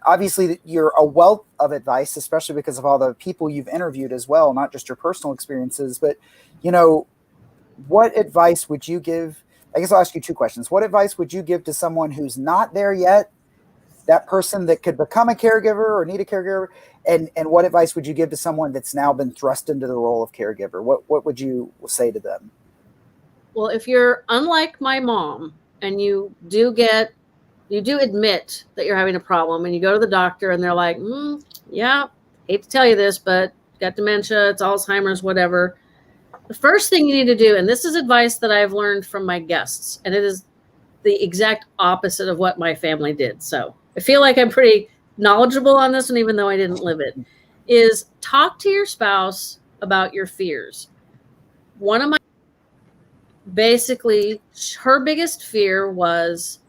obviously you're a wealth of advice, especially because of all the people you've interviewed as well, not just your personal experiences, but what advice would you give? I guess I'll ask you 2 questions. What advice would you give to someone who's not there yet, that person that could become a caregiver or need a caregiver? And what advice would you give to someone that's now been thrust into the role of caregiver? What would you say to them?
Well, if you're unlike my mom and you do admit that you're having a problem and you go to the doctor and they're like, yeah, hate to tell you this, but got dementia, it's Alzheimer's, whatever. The first thing you need to do, and this is advice that I've learned from my guests, and it is the exact opposite of what my family did. So I feel like I'm pretty knowledgeable on this one, even though I didn't live it, is talk to your spouse about your fears. One of basically, her biggest fear was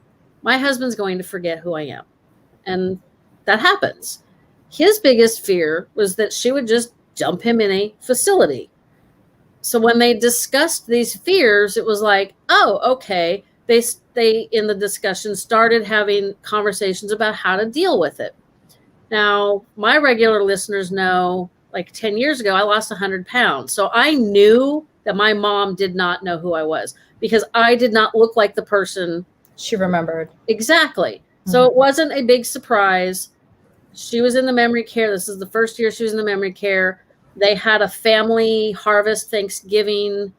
my husband's going to forget who I am. And that happens. His biggest fear was that she would just dump him in a facility. So when they discussed these fears, it was like, oh, okay. They in the discussion started having conversations about how to deal with it. Now, my regular listeners know, like 10 years ago, I lost 100 pounds. So I knew that my mom did not know who I was because I did not look like the person
she remembered.
Exactly. So it wasn't a big surprise. She was in the memory care. This is the first year she was in the memory care. They had a family harvest Thanksgiving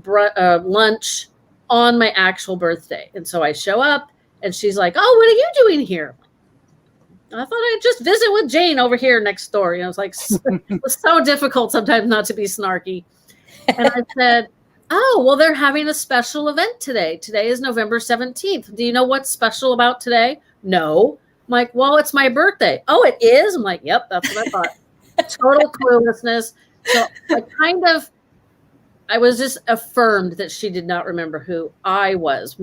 lunch on my actual birthday. And so I show up and she's like, oh, what are you doing here? I thought I'd just visit with Jane over here next door. It's like, it was so difficult sometimes not to be snarky. And I said, oh, well, they're having a special event today. Today is November 17th. Do you know what's special about today? No. I'm like, well, it's my birthday. Oh, it is? I'm like, yep, that's what I thought. Total cluelessness. So I was just affirmed that she did not remember who I was.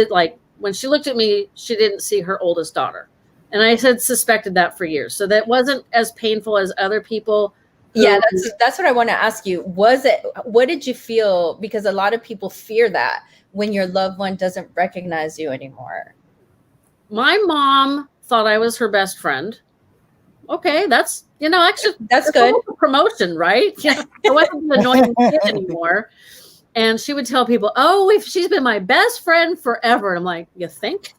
Like, when she looked at me, she didn't see her oldest daughter. And I had suspected that for years. So that wasn't as painful as other people.
Yeah, that's what I want to ask you. What did you feel? Because a lot of people fear that when your loved one doesn't recognize you anymore.
My mom thought I was her best friend. Okay, that's, actually,
that's good.
A promotion, right? I wasn't an annoying kid anymore. And she would tell people, oh, she's been my best friend forever. And I'm like, you think?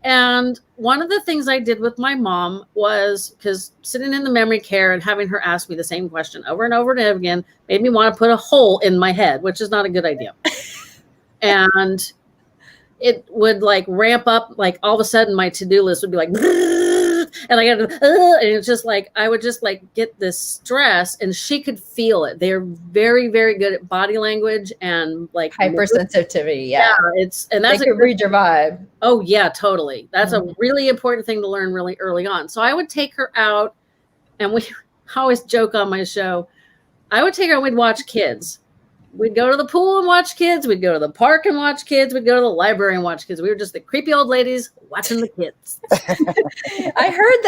And one of the things I did with my mom was, because sitting in the memory care and having her ask me the same question over and over and over again made me want to put a hole in my head, which is not a good idea. And it would like ramp up, like all of a sudden my to-do list would be like, and I got to, and it's just like, I would just like get this stress and she could feel it. They're very, very good at body language and like
hypersensitivity. Yeah.
And that's
they can read your vibe.
Oh yeah, totally. That's a really important thing to learn really early on. So I would take her out and we always joke on my show. I would take her and we'd watch kids. We'd go to the pool and watch kids. We'd go to the park and watch kids. We'd go to the library and watch kids. We were just the creepy old ladies watching the kids.
I heard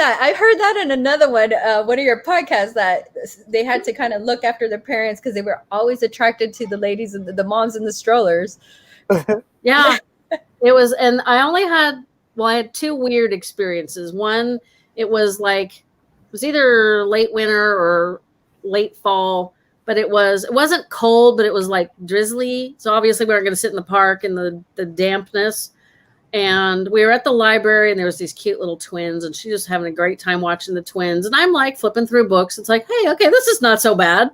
that in another one of your podcasts, that they had to kind of look after their parents because they were always attracted to the ladies and the moms in the strollers.
Yeah, it was. And I had 2 weird experiences. One, it was either late winter or late fall. But it wasn't cold, but it was like drizzly. So obviously we weren't going to sit in the park in the dampness. And we were at the library and there was these cute little twins and she was having a great time watching the twins. And I'm like flipping through books. It's like, hey, okay, this is not so bad.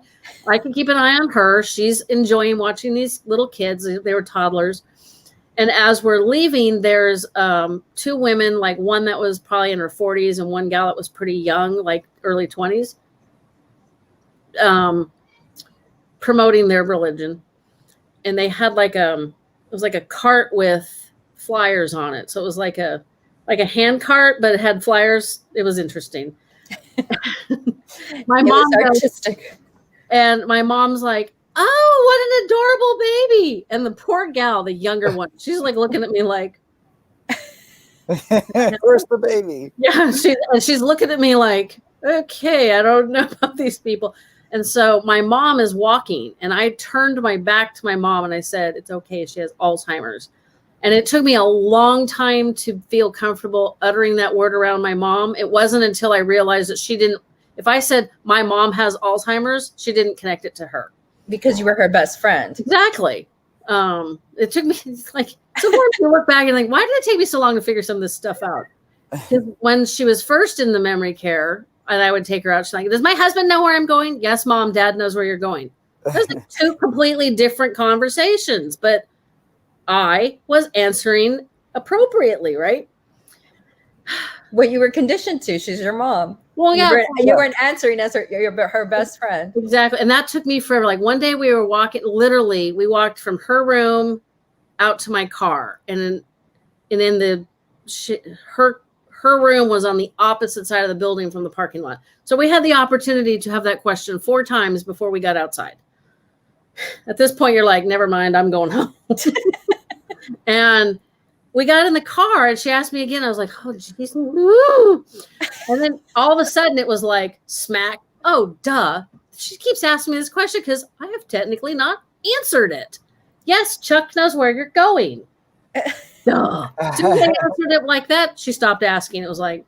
I can keep an eye on her. She's enjoying watching these little kids. They were toddlers. And as we're leaving, there's 2 women, like one that was probably in her 40s and one gal that was pretty young, like early 20s. Promoting their religion, and they had it was like a cart with flyers on it. So it was like a hand cart, but it had flyers. It was interesting. My mom,
artistic.
And my mom's like, oh, what an adorable baby. And the poor gal, the younger one, she's like looking at me like,
where's the baby?
yeah, she's looking at me like, okay, I don't know about these people. And so my mom is walking, and I turned my back to my mom and I said, it's okay, she has Alzheimer's. And it took me a long time to feel comfortable uttering that word around my mom. It wasn't until I realized that she didn't, if I said my mom has Alzheimer's, she didn't connect it to her.
Because you were her best friend.
Exactly. It took me like, it's important to look back and think, why did it take me so long to figure some of this stuff out? Because when she was first in the memory care and I would take her out, she's like, does my husband know where I'm going? Yes, Mom, Dad knows where you're going. Those are two completely different conversations, but I was answering appropriately, right?
What you were conditioned to. She's your mom.
Well, yeah.
You weren't answering as her best friend.
Exactly. And that took me forever. Like one day we were walking, literally, we walked from her room out to my car. And in her room was on the opposite side of the building from the parking lot. So we had the opportunity to have that question 4 times before we got outside. At this point, you're like, never mind, I'm going home. And we got in the car and she asked me again. I was like, oh, geez. And then all of a sudden it was like, smack. Oh, duh. She keeps asking me this question because I have technically not answered it. Yes, Chuck knows where you're going. Duh. As soon as I answered it like that, she stopped asking. It was like,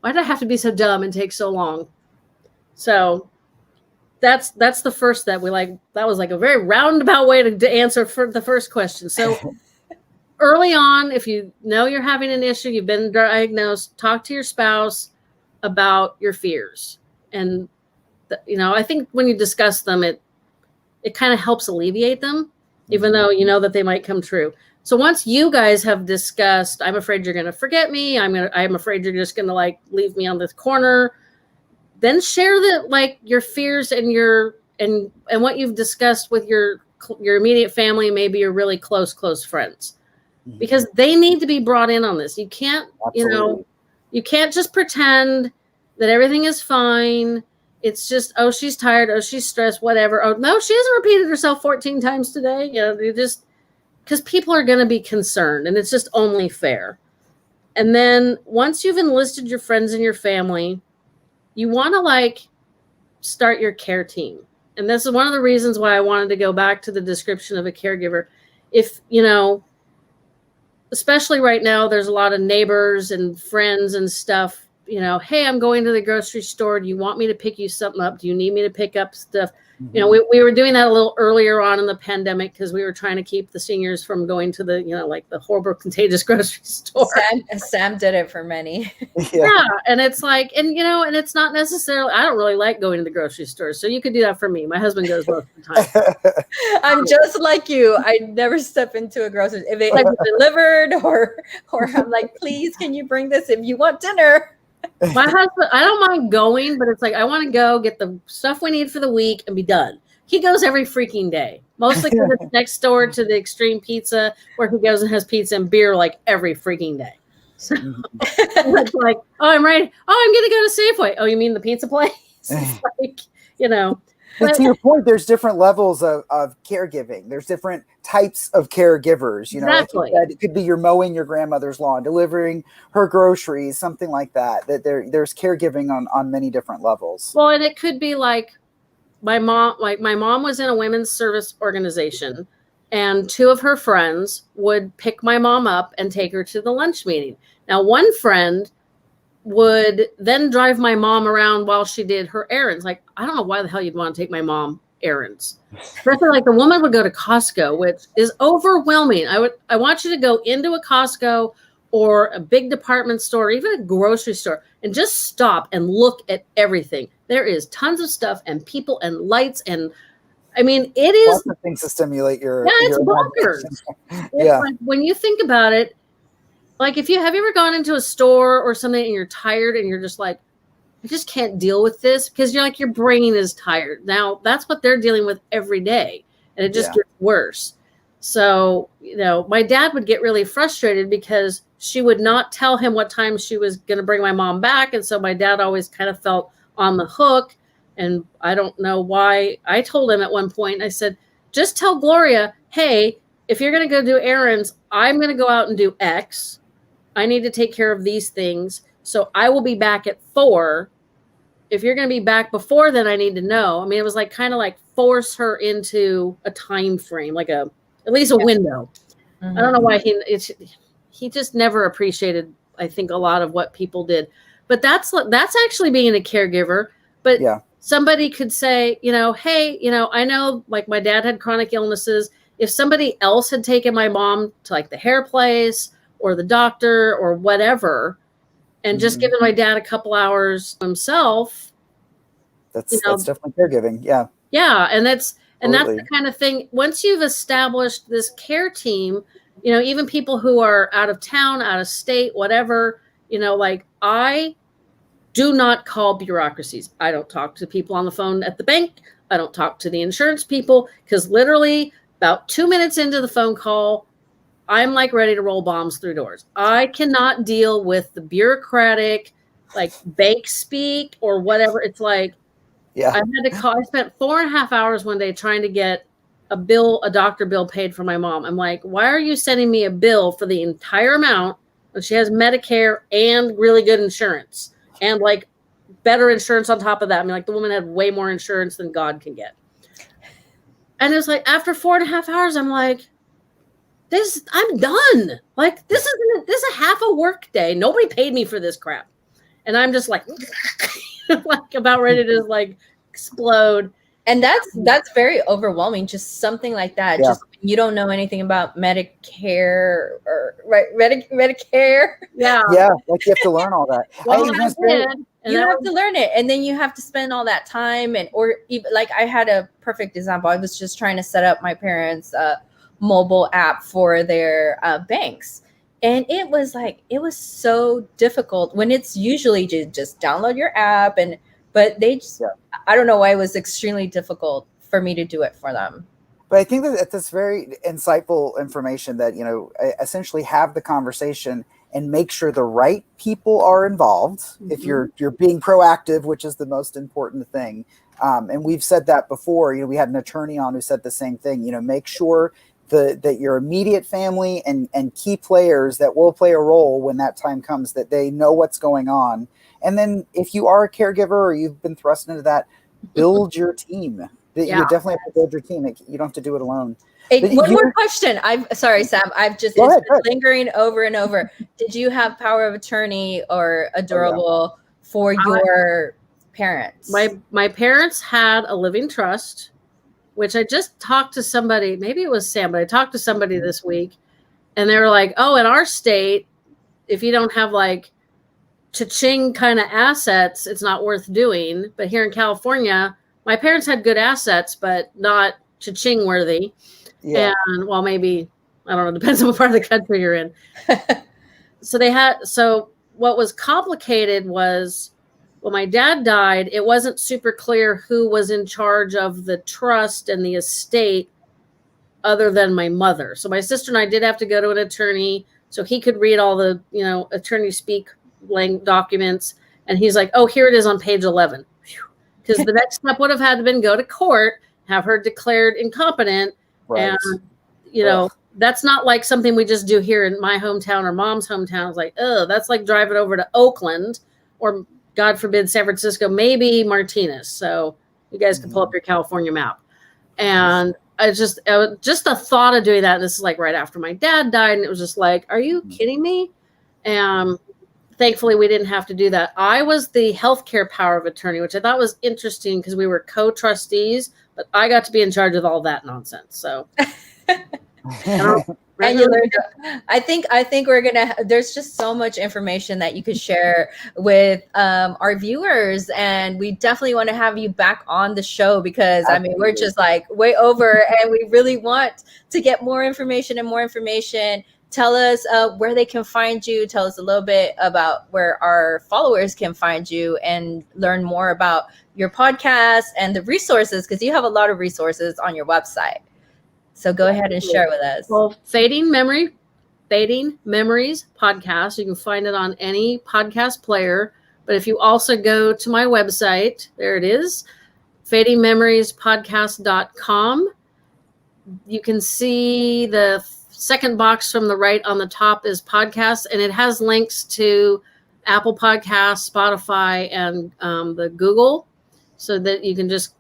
why did I have to be so dumb and take so long? So that's the first that that was like a very roundabout way to answer for the first question. So early on, if you know you're having an issue, you've been diagnosed, talk to your spouse about your fears. And, I think when you discuss them, it kind of helps alleviate them, even though you know that they might come true. So once you guys have discussed, I'm afraid you're going to forget me. I'm afraid you're just going to leave me on this corner. Then share your fears and and what you've discussed with your immediate family, maybe your really close friends, because they need to be brought in on this. You can't, you can't just pretend that everything is fine. It's just, oh, she's tired. Oh, she's stressed, whatever. Oh, no, she hasn't repeated herself 14 times today. Because people are going to be concerned, and it's just only fair. And then once you've enlisted your friends and your family, you want to start your care team. And this is one of the reasons why I wanted to go back to the description of a caregiver. If, especially right now, there's a lot of neighbors and friends and stuff, hey, I'm going to the grocery store. Do you want me to pick you something up? Do you need me to pick up stuff? We were doing that a little earlier on in the pandemic because we were trying to keep the seniors from going to the, the horrible contagious grocery store.
Sam did it for many.
Yeah. And it's and it's not necessarily, I don't really like going to the grocery store. So you could do that for me. My husband goes most of the time.
I'm just like you. I never step into a grocery if it's delivered or I'm like, please, can you bring this if you want dinner?
My husband, I don't mind going, but it's I want to go get the stuff we need for the week and be done. He goes every freaking day, mostly because it's next door to the Extreme Pizza, where he goes and has pizza and beer every freaking day. So it's oh, I'm ready. Oh, I'm going to go to Safeway. Oh, you mean the pizza place? It's
But to your point, there's different levels of caregiving. There's different types of caregivers.
Exactly.
It could be you're mowing your grandmother's lawn, delivering her groceries, something like that. That there's caregiving on many different levels.
Well, and it could be my mom. My mom was in a women's service organization, and 2 of her friends would pick my mom up and take her to the lunch meeting. Now, one friend would then drive my mom around while she did her errands. I don't know why the hell you'd want to take my mom errands. Especially the woman would go to Costco, which is overwhelming. I want you to go into a Costco or a big department store, or even a grocery store, and just stop and look at everything. There is tons of stuff and people and lights. And it is
lots of things to stimulate your.
Yeah, it's bonkers.
Yeah.
When you think about it, have you ever gone into a store or something and you're tired and you're just I just can't deal with this, because you're your brain is tired. Now that's what they're dealing with every day, and it just gets worse. So, my dad would get really frustrated because she would not tell him what time she was going to bring my mom back. And so my dad always kind of felt on the hook. And I don't know why. I told him at one point, I said, just tell Gloria, hey, if you're going to go do errands, I'm going to go out and do X. I need to take care of these things. So I will be back at 4. If you're going to be back before then, I need to know. I mean, it was like kind of like force her into a time frame, like at least a window. I don't know why he just never appreciated, I think, a lot of what people did. But that's actually being a caregiver. But somebody could say, hey, I know like my dad had chronic illnesses. If somebody else had taken my mom to like the hair place or the doctor or whatever, and just given my dad a couple hours himself,
that's definitely caregiving. Yeah.
Yeah. And that's the kind of thing. Once you've established this care team, even people who are out of town, out of state, whatever, like I do not call bureaucracies. I don't talk to people on the phone at the bank. I don't talk to the insurance people because literally about 2 minutes into the phone call, I'm like ready to roll bombs through doors. I cannot deal with the bureaucratic, like bank speak or whatever. It's like, I had to call. I spent 4.5 hours one day trying to get a doctor bill paid for my mom. I'm like, why are you sending me a bill for the entire amount when she has Medicare and really good insurance and like better insurance on top of that? I mean, like the woman had way more insurance than God can get. And it was like, after 4.5 hours, I'm like, I'm done. Like, this is a half a work day. Nobody paid me for this crap. And I'm just like, like about ready to like explode.
And that's very overwhelming. Just something like that. Yeah. Just you don't know anything about Medicare or Medicare.
Yeah.
Yeah. Like you have to learn all that.
Well,
you have to learn it, and then you have to spend all that time. Or even like I had a perfect example. I was just trying to set up my parents' mobile app for their banks. And it was so difficult when it's usually just download your app but they just, I don't know why it was extremely difficult for me to do it for them.
But I think that that's very insightful information that, essentially have the conversation and make sure the right people are involved. If you're being proactive, which is the most important thing. And we've said that before, we had an attorney on who said the same thing, make sure that your immediate family and key players that will play a role when that time comes, that they know what's going on. And then if you are a caregiver or you've been thrust into that, build your team. You definitely have to build your team. You don't have to do it alone.
Hey, one more question. Sorry, Sam. It's been lingering over and over. Did you have power of attorney or a durable for your parents?
My parents had a living trust, which I just talked to somebody, maybe it was Sam, but I talked to somebody this week and they were like, oh, in our state, if you don't have like cha-ching kind of assets, it's not worth doing. But here in California, my parents had good assets, but not cha-ching worthy. Yeah. And well, maybe, I don't know, depends on what part of the country you're in. So what was complicated was, when my dad died, it wasn't super clear who was in charge of the trust and the estate other than my mother. So my sister and I did have to go to an attorney so he could read all the, attorney speak documents. And he's like, oh, here it is on page 11. Because the next step would have had to been go to court, have her declared incompetent. Right. And, that's not like something we just do here in my hometown or mom's hometown. It's like, oh, that's like driving over to Oakland or God forbid, San Francisco, maybe Martinez. So you guys can pull up your California map. And just the thought of doing that. And this is like right after my dad died. And it was just like, are you kidding me? And thankfully we didn't have to do that. I was the healthcare power of attorney, which I thought was interesting because we were co-trustees, but I got to be in charge of all that nonsense. So.
And you learned. I think we're gonna. There's just so much information that you could share with our viewers, and we definitely want to have you back on the show because we're just like way over, and we really want to get more information and more information. Tell us where they can find you. Tell us a little bit about where our followers can find you and learn more about your podcast and the resources, because you have a lot of resources on your website. So go ahead and share with us.
Well, Fading Memories podcast. You can find it on any podcast player. But if you also go to my website, there it is, fadingmemoriespodcast.com. You can see the second box from the right on the top is podcasts, and it has links to Apple Podcasts, Spotify, and the Google, so that you can just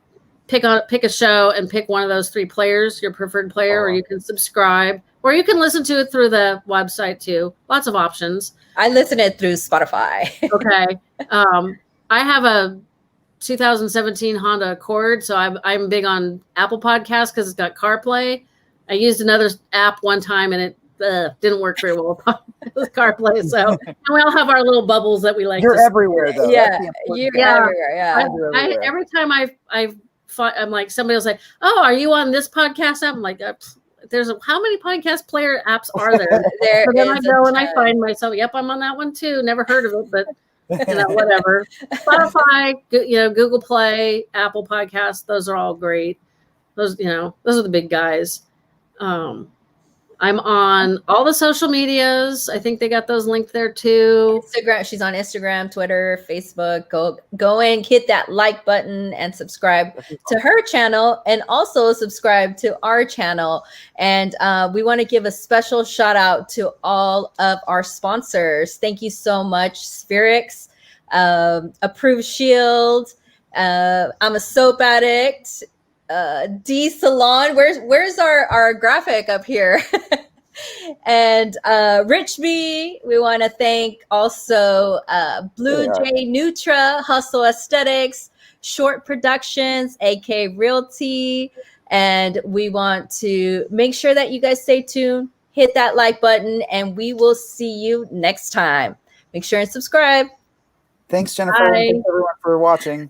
pick a show and pick one of those 3 players, your preferred player, or you can subscribe, or you can listen to it through the website too. Lots of options.
I listen it through Spotify.
Okay. I have a 2017 Honda Accord, so I'm big on Apple Podcasts because it's got CarPlay. I used another app one time and it didn't work very well with CarPlay. So and we all have our little bubbles that we like.
You're everywhere, though.
Yeah, you're everywhere. Yeah.
Every time I'm like, somebody will say, "Oh, are you on this podcast app?" I'm like, how many podcast player apps are there? So then I go and I find myself, yep, I'm on that one too. Never heard of it, but whatever. Spotify, Google Play, Apple Podcasts, those are all great. Those are the big guys. I'm on all the social medias. I think they got those linked there too.
Instagram. She's on Instagram, Twitter, Facebook. Go and hit that like button and subscribe to her channel, and also subscribe to our channel. And we want to give a special shout out to all of our sponsors. Thank you so much, Spherix, Approved Shield. I'm a Soap Addict. D Salon. Where's our graphic up here? And Rich B. We want to thank also Blue Jay Nutra, Hustle Aesthetics, Short Productions, AK Realty, and we want to make sure that you guys stay tuned, hit that like button, and we will see you next time. Make sure and subscribe.
Thanks, Jennifer. And thanks everyone for watching.